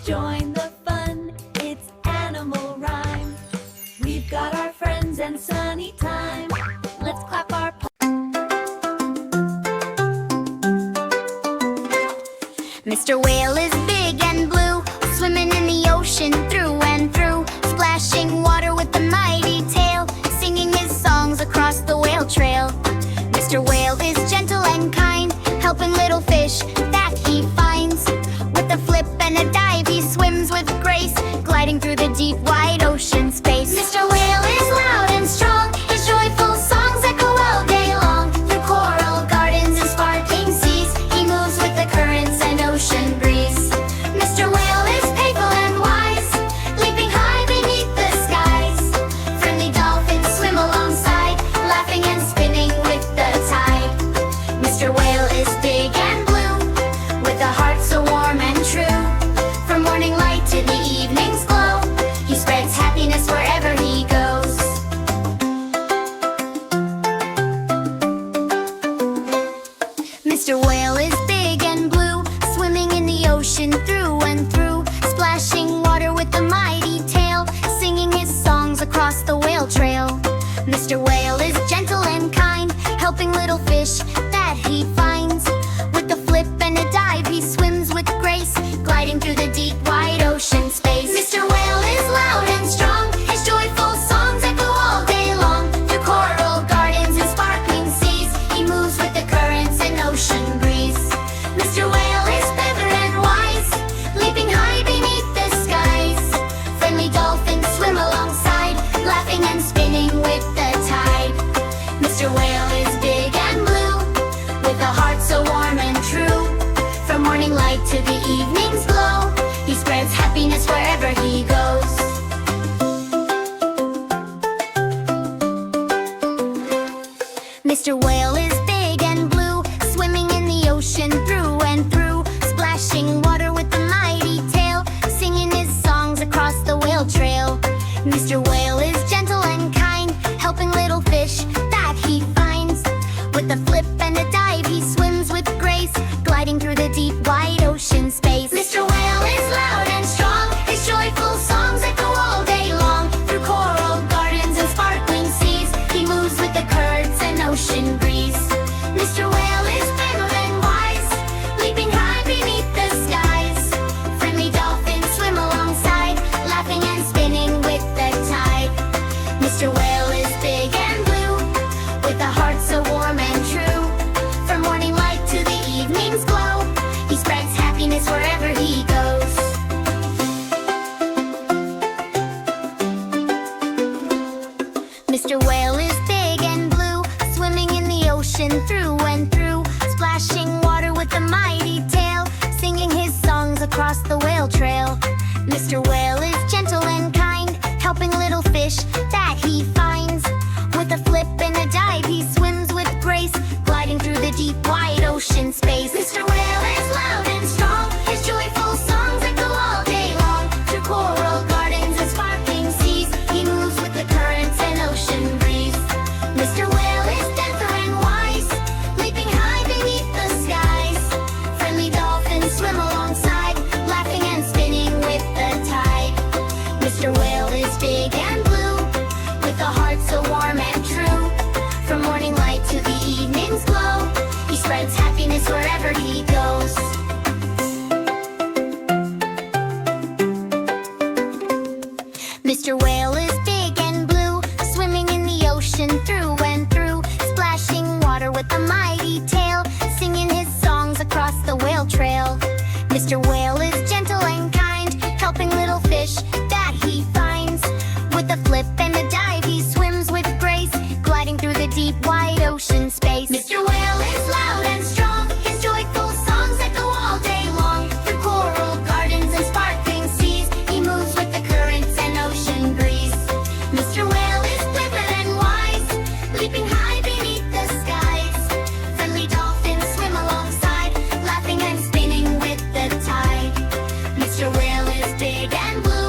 join the fun, it's animal rhyme. We've got our friends and sunny time. Let's clap our Mr. Whale is big and blue, swimming in the ocean through and through, splashing water with a mighty tail, singing his songs across the whale trail. Mr. Whale is gentle and kind, helping little fish that he finds. With a flip and a dive, he swims with grace, gliding through the deep, wide ocean space. Mr. Whale is loud and strong, his joyful songs echo all day long. Through coral gardens and sparkling seas, he moves with the currents and ocean breeze. Mr. Whale is playful and wise, leaping high beneath the skies. Friendly dolphins swim alongside, laughing and spinning with the tide. Mr. Whale is big and blue, with a heart so warm and true. From morning light to the evening's glow, he spreads happiness wherever he goes. Mr. Whale is big and blue, swimming in the ocean through and through, splashing water with a mighty tail, singing his songs across the whale trail. Mr. Whale is gentle and kind, helping little fish that he finds. With a flip and a dive, he swims with grace, gliding through the deep, wide ocean space. Mr. Whale is loud and strong, his joyful songs echo all day long. Through coral gardens and sparkling seas, he moves with the currents and ocean breeze. Mr. Whale is clever and wise, leaping high beneath the skies. Friendly dolphins swim alongside, laughing and spinning with the tide. Mr. Whale is big and blue, with a heart so warm and true. From morning light to the evening's glow, he spreads happiness wherever he goes. Mr. Whale is big and blue, swimming in the ocean through and through, splashing water with a mighty tail, singing his songs across the whale trail. Mr. Whale is gentle and kind, helping little fish that he finds. With a flip and a dive, he swims with grace, gliding through the deep, wide ocean space. Mr. Whale is loud and strong, his joyful songs echo all day long. Through coral gardens and sparkling seas, he moves with the currents and ocean breeze. Mr. Whale is clever and wise, leaping high beneath the skies. Friendly dolphins swim alongside, laughing and spinning with the tide. Mr. Whale is big and blue, with a heart so warm and true. From morning light to the evening's glow, he spreads happiness wherever he goes. Mr. Whale is big and blue, swimming in the ocean through and through, splashing water with a mighty tail, singing his songs across the whale trail. Mr. Whale is gentle and kind, helping little fish that he finds. With a flip and a dive, he swims with grace, gliding through the deep, wide ocean space. Mr. Whale is loud and strong, his joyful songs echo all day long. Through coral gardens and sparkling seas, he moves with the currents and ocean breeze. Mr. Whale is clever and wise, leaping high beneath the skies. Friendly dolphins swim alongside, laughing and spinning with the tide. Mr. Whale is big and blue, with a heart so warm and true. From morning light to the evening's glow, he spreads happiness wherever he goes. Mr. Whale is big and blue, swimming in the ocean through and through, splashing water with a mighty tail, singing his songs across the whale trail. Mr. Whale is gentle and kind, helping little fish that he finds. With a flip and a dive, he swims with grace, gliding through the deep, wide ocean space. Mr. Whale is loud and strong, his joyful songs echo all day long. Through coral gardens and sparkling seas, he moves with the currents and ocean breeze. Mr. Whale is clever and wise, leaping high beneath the skies. Friendly dolphins swim alongside, laughing and spinning with the tide. Mr. Whale is big and blue,